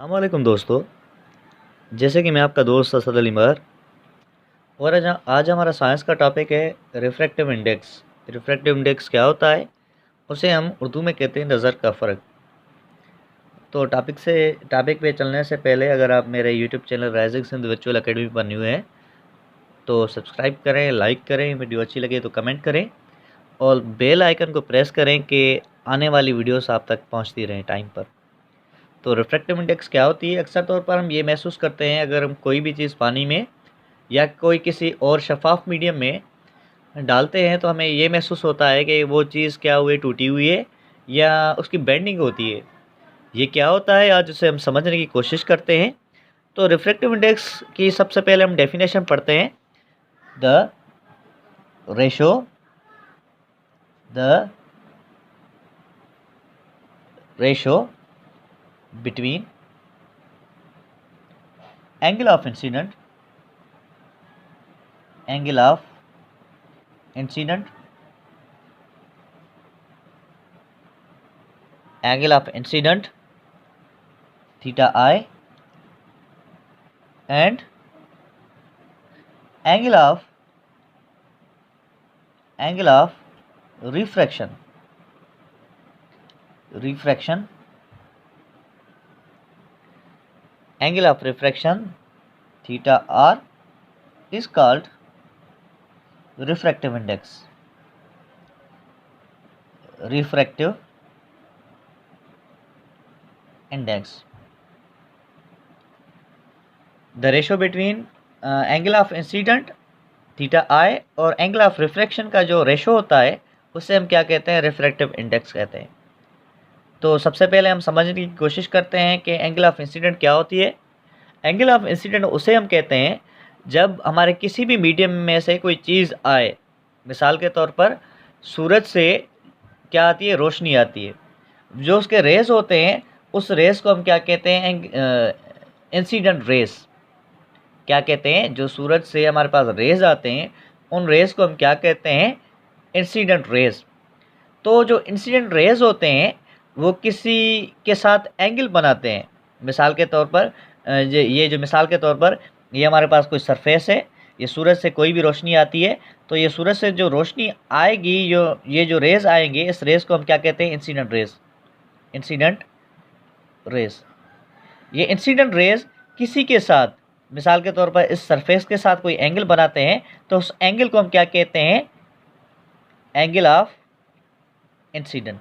अस्सलामुअलैकुम दोस्तों। जैसे कि मैं आपका दोस्त असद अली मर और आज हमारा साइंस का टॉपिक है रिफ्रैक्टिव इंडेक्स। रिफ्रैक्टिव इंडेक्स क्या होता है, उसे हम उर्दू में कहते हैं नज़र का फ़र्क। तो टॉपिक पे चलने से पहले अगर आप मेरे YouTube channel rising Sindh virtual academy पर न्यू हैं तो सब्सक्राइब करें, लाइक करें, वीडियो अच्छी लगे तो कमेंट करें और बेल आइकन को प्रेस करें कि आने वाली वीडियोस आप तक पहुंचती रहें टाइम पर। तो रिफ्रैक्टिव इंडेक्स क्या होती है? अक्सर तौर पर हम ये महसूस करते हैं अगर हम कोई भी चीज़ पानी में या कोई किसी और शफाफ मीडियम में डालते हैं तो हमें ये महसूस होता है कि वो चीज़ क्या हुई, टूटी हुई है या उसकी बेंडिंग होती है। ये क्या होता है, आज उसे हम समझने की कोशिश करते हैं। तो रिफ्रैक्टिव इंडेक्स की सबसे पहले हम डेफिनेशन पढ़ते हैं। The ratio the ratio between angle of incident angle of incident theta I and angle of refraction angle of refraction theta R is called refractive index. The ratio between angle of incident theta I और angle of refraction का जो ratio होता है उसे हम क्या कहते हैं? रिफ्रैक्टिव इंडेक्स कहते हैं। तो सबसे पहले हम समझने की कोशिश करते हैं कि एंगल ऑफ इंसिडेंट क्या होती है। एंगल ऑफ इंसिडेंट उसे हम कहते हैं जब हमारे किसी भी मीडियम में से कोई चीज़ आए। मिसाल के तौर पर सूरज से क्या आती है? रोशनी आती है। जो उसके रेस होते हैं उस रेस को हम क्या कहते हैं? Incident rays. क्या कहते हैं? जो सूरज से हमारे पास रेज़ आते हैं उन रेज़ को हम क्या कहते हैं? Incident rays. तो जो इंसिडेंट रेज़ होते हैं वो किसी के साथ एंगल बनाते हैं। मिसाल के तौर पर मिसाल के तौर पर ये हमारे पास कोई सरफेस है, ये सूरज से कोई भी रोशनी आती है तो ये सूरज से जो रोशनी आएगी, ये जो रेज़ आएंगे, इस रेज़ को हम क्या कहते हैं? Incident rays. ये इंसिडेंट रेज़ किसी के साथ, मिसाल के तौर पर इस सरफेस के साथ कोई एंगल बनाते हैं तो उस एंगल को हम क्या कहते हैं? Angle of incident.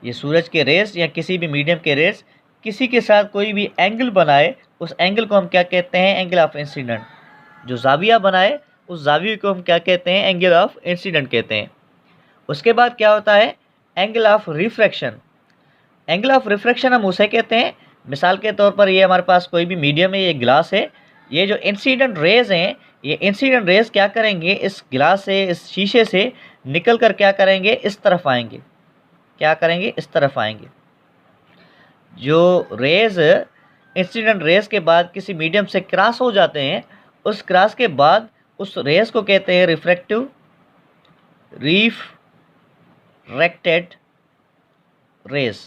ये सूरज के रेस या किसी भी मीडियम के रेस किसी के साथ कोई भी एंगल बनाए, उस एंगल को हम क्या कहते हैं? Angle of incident. जो जाविया बनाए उस जाविये को हम क्या कहते हैं? एंगल ऑफ इंसिडेंट कहते हैं। उसके बाद क्या होता है? Angle of refraction. Angle of refraction हम उसे कहते हैं, मिसाल के तौर पर ये हमारे पास कोई भी मीडियम है, ये ग्लास है। ये जो इंसिडेंट रेज़ हैं, ये इंसिडेंट रेज़ क्या करेंगे? इस ग्लास से, इस शीशे से निकल कर क्या करेंगे? इस तरफ आएंगे। क्या करेंगे? इस तरफ आएंगे। जो रेज़ इंसिडेंट रेज़ के बाद किसी मीडियम से क्रॉस हो जाते हैं, उस क्रॉस के बाद उस रेज़ को कहते हैं रिफ्रैक्टेड रेज़।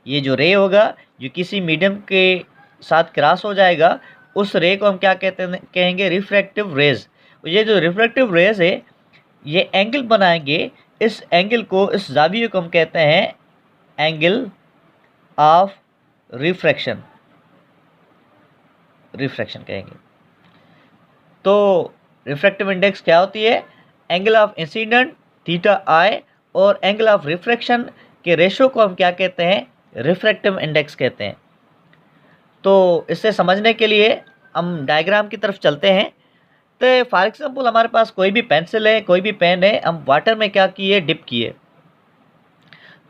ये जो रे होगा, जो किसी मीडियम के साथ क्रॉस हो जाएगा, उस रे को हम क्या कहेंगे? Refractive rays. ये जो रिफ्रैक्टिव रेज़ है ये एंगल बनाएंगे। इस एंगल को, इस ज़ाविये को हम कहते हैं एंगल ऑफ रिफ्रैक्शन कहेंगे। तो रिफ्रैक्टिव इंडेक्स क्या होती है? Angle of incident theta I और एंगल ऑफ रिफ्रैक्शन के रेशो को हम क्या कहते हैं? रिफ्रैक्टिव इंडेक्स कहते हैं। तो इसे समझने के लिए हम डायग्राम की तरफ चलते हैं। तो फॉर एग्जांपल हमारे पास कोई भी पेंसिल है, कोई भी पेन है, हम वाटर में क्या किए? डिप किए।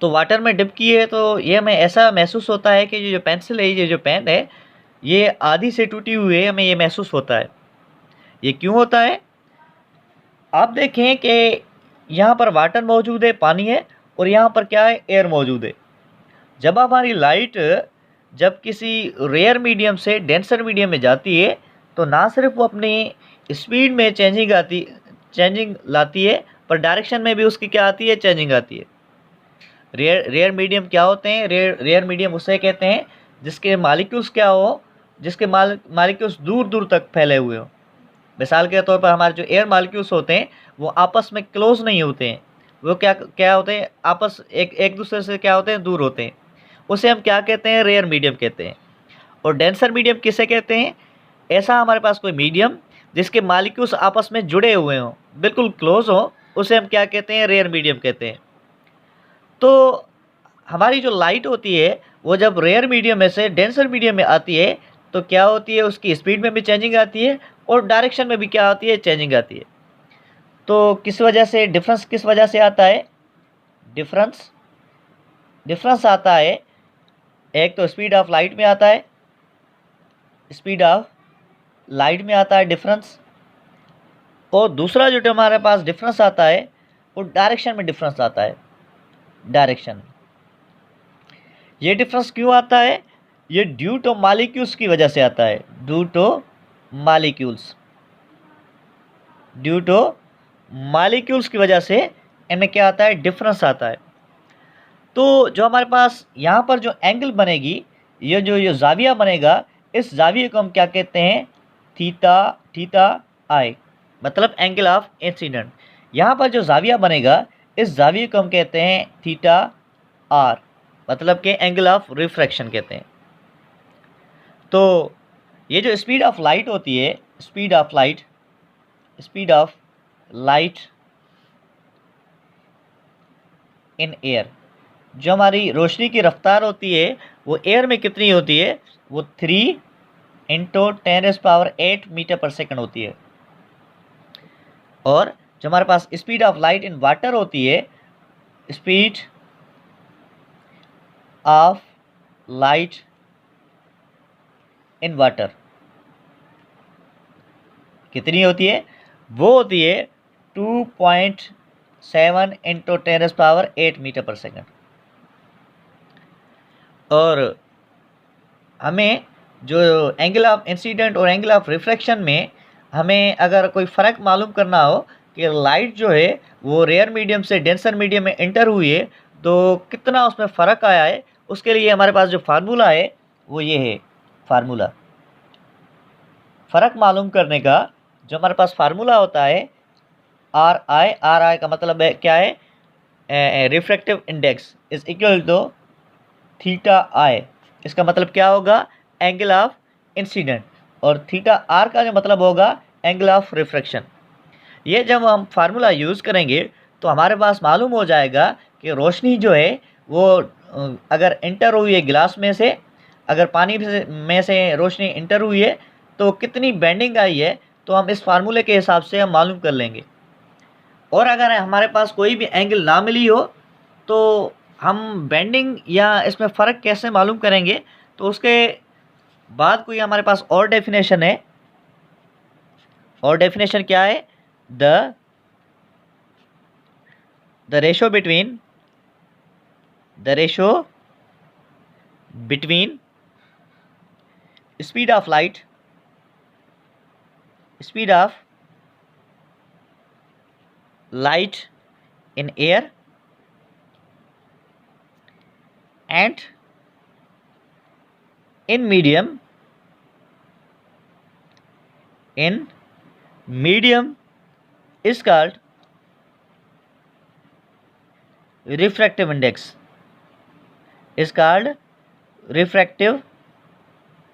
तो वाटर में डिप किए तो ये हमें ऐसा महसूस होता है कि ये जो पेंसिल है, ये जो पेन है, ये आधी से टूटी हुई है, हमें ये महसूस होता है। ये क्यों होता है? आप देखें कि यहाँ पर वाटर मौजूद है, पानी है, और यहाँ पर क्या है? एयर मौजूद है। जब हमारी लाइट जब किसी रेयर मीडियम से डेंसर मीडियम में जाती है तो ना सिर्फ वो अपनी स्पीड में चेंजिंग लाती है, पर डायरेक्शन में भी उसकी क्या आती है? चेंजिंग आती है। रेयर मीडियम क्या होते हैं? रेयर मीडियम उसे कहते हैं जिसके मालिक्यूल्स क्या हो, जिसके मालिक्यूल्स दूर दूर तक फैले हुए हो। मिसाल के तौर पर हमारे जो एयर मालिक्यूल्स होते हैं वो आपस में क्लोज नहीं होते हैं, वो क्या क्या होते हैं, आपस एक दूसरे से क्या होते हैं, दूर होते हैं। उसे हम क्या कहते हैं? रेयर मीडियम कहते हैं। और डेंसर मीडियम किसे कहते हैं? ऐसा हमारे पास कोई मीडियम जिसके मालिक्यूल्स आपस में जुड़े हुए हों, बिल्कुल क्लोज हो, उसे हम क्या कहते हैं? रेयर मीडियम कहते हैं। तो हमारी जो लाइट होती है वो जब रेयर मीडियम में से डेंसर मीडियम में आती है तो क्या होती है? उसकी स्पीड में भी चेंजिंग आती है और डायरेक्शन में भी क्या आती है? चेंजिंग आती है। तो किस वजह से डिफरेंस, किस वजह से आता है डिफरेंस आता है? एक तो स्पीड ऑफ लाइट में आता है, स्पीड ऑफ लाइट में आता है डिफरेंस, और दूसरा जो हमारे पास डिफरेंस आता है वो डायरेक्शन में डिफरेंस आता है, डायरेक्शन। ये डिफरेंस क्यों आता है? ये ड्यू टू मॉलिक्यूल्स की वजह से आता है, ड्यू टू मॉलिक्यूल्स की वजह से इनमें क्या आता है? डिफरेंस आता है। तो जो हमारे पास यहाँ पर जो एंगल बनेगी, ये जाविया बनेगा, इस जाविये को हम क्या कहते हैं? थीटा आई, मतलब एंगल ऑफ इंसिडेंट। यहाँ पर जो जाविया बनेगा, इस जाविये को हम कहते हैं थीटा आर, मतलब कि एंगल ऑफ रिफ्रैक्शन कहते हैं। तो ये जो स्पीड ऑफ लाइट होती है, speed of light in air, जो हमारी रोशनी की रफ्तार होती है वो एयर में कितनी होती है? वो 3 × 10⁸ मीटर पर सेकंड होती है। और जो हमारे पास speed of light in water होती है, speed of light in water कितनी होती है? वो होती है 2.7 × 10⁸ मीटर पर सेकंड। और हमें जो एंगल ऑफ इंसिडेंट और एंगल ऑफ रिफ्रैक्शन में हमें अगर कोई फ़र्क मालूम करना हो कि लाइट जो है वो रेयर मीडियम से डेंसर मीडियम में एंटर हुई है तो कितना उसमें फ़र्क आया है, उसके लिए हमारे पास जो फार्मूला है वो ये है। फार्मूला फ़र्क मालूम करने का जो हमारे पास फार्मूला होता है आर आई का मतलब है क्या है? Refractive index is equal to theta I. इसका मतलब क्या होगा? Angle of incident. और थीटा आर का जो मतलब होगा एंगल ऑफ रिफ्रैक्शन। ये जब हम फार्मूला यूज़ करेंगे तो हमारे पास मालूम हो जाएगा कि रोशनी जो है वो अगर इंटर हुई है गिलास में से, अगर पानी में से रोशनी इंटर हुई है तो कितनी बेंडिंग आई है, तो हम इस फार्मूले के हिसाब से हम मालूम कर लेंगे। और अगर हमारे पास कोई भी एंगल ना मिली हो तो हम बेंडिंग या इसमें फ़र्क कैसे मालूम करेंगे? तो उसके बाद कोई हमारे पास और डेफिनेशन है। और डेफिनेशन क्या है? The ratio between speed of light in air and in medium is called refractive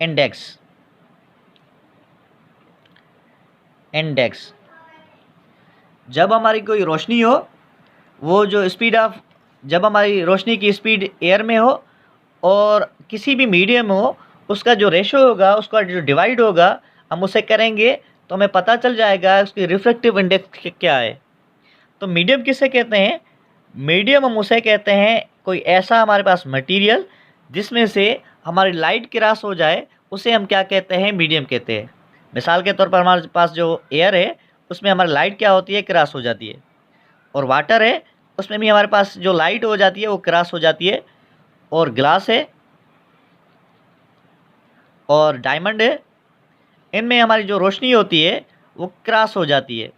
index. जब हमारी कोई रोशनी हो, वो जो स्पीड ऑफ, जब हमारी रोशनी की स्पीड एयर में हो और किसी भी मीडियम हो, उसका जो रेशो होगा, उसका जो डिवाइड होगा, हम उसे करेंगे तो हमें पता चल जाएगा उसकी रिफ्रैक्टिव इंडेक्स क्या है। तो मीडियम किसे कहते हैं? मीडियम हम उसे कहते हैं कोई ऐसा हमारे पास मटेरियल जिसमें से हमारी लाइट क्रॉस हो जाए, उसे हम क्या कहते हैं? मीडियम कहते हैं। मिसाल के तौर पर हमारे पास जो एयर है उसमें हमारी लाइट क्या होती है? क्रॉस हो जाती है। और वाटर है, उसमें भी हमारे पास जो लाइट हो जाती है वो क्रॉस हो जाती है। और ग्लास है और डायमंड है, इनमें हमारी जो रोशनी होती है वो क्रॉस हो जाती है।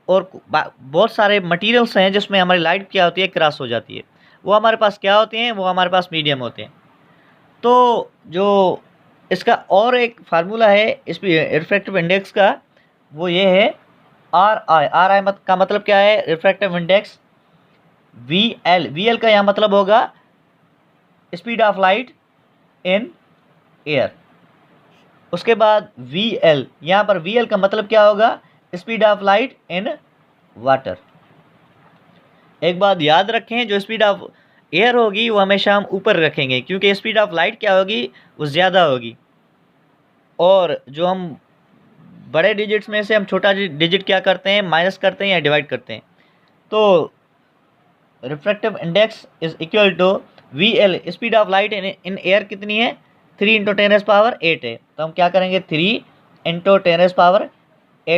और बहुत सारे मटेरियल्स हैं जिसमें हमारी लाइट क्या होती है? क्रॉस हो जाती है। वो हमारे पास क्या होते हैं, वो हमारे पास मीडियम होते हैं। तो जो इसका और एक फार्मूला है इस रिफ्रैक्टिव इंडेक्स का, वो ये है RI का मतलब क्या है, रिफ्रैक्टिव इंडेक्स VL का यहाँ मतलब होगा speed of light in air. उसके बाद VL, यहाँ पर VL का मतलब क्या होगा, speed of light in water. एक बात याद रखें, जो स्पीड ऑफ एयर होगी वो हमेशा हम ऊपर रखेंगे, क्योंकि स्पीड ऑफ लाइट क्या होगी, वो ज़्यादा होगी। और जो हम बड़े डिजिट्स में से हम छोटा डिजिट क्या करते हैं, माइनस करते हैं या डिवाइड करते हैं। तो refractive index is equal to VL, speed of light in air कितनी है, 3 × 10⁸ है। तो हम क्या करेंगे, 3 × 10⁸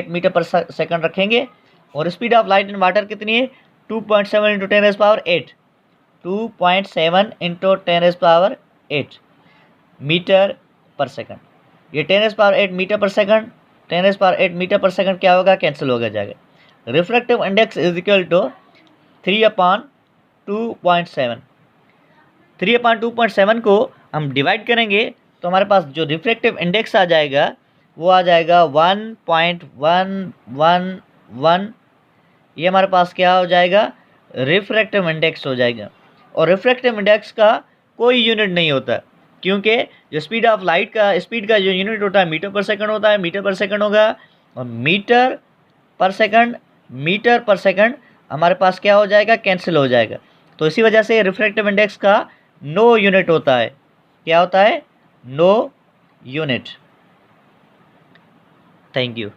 मीटर पर सेकंड रखेंगे। और speed of light in water कितनी है, 2.7 × 10⁸, 2.7 × 10⁸ मीटर पर सेकंड। ये 10⁸ मीटर पर सेकंड, 10⁸ मीटर पर सेकंड क्या होगा, कैंसिल हो जाएगा। Refractive index is equal to 3/2.7। 3/2.7 को हम डिवाइड करेंगे तो हमारे पास जो रिफ्रैक्टिव इंडेक्स आ जाएगा वो आ जाएगा 1.111। ये हमारे पास क्या हो जाएगा, रिफ्रैक्टिव इंडेक्स हो जाएगा। और रिफ्रैक्टिव इंडेक्स का कोई यूनिट नहीं होता, क्योंकि जो स्पीड ऑफ लाइट का, स्पीड का जो यूनिट होता है मीटर पर सेकंड होता है, मीटर पर सेकंड होगा। और मीटर पर सेकंड हमारे पास क्या हो जाएगा, कैंसिल हो जाएगा। तो इसी वजह से रिफ्रैक्टिव इंडेक्स का नो यूनिट होता है। क्या होता है, नो यूनिट। Thank you.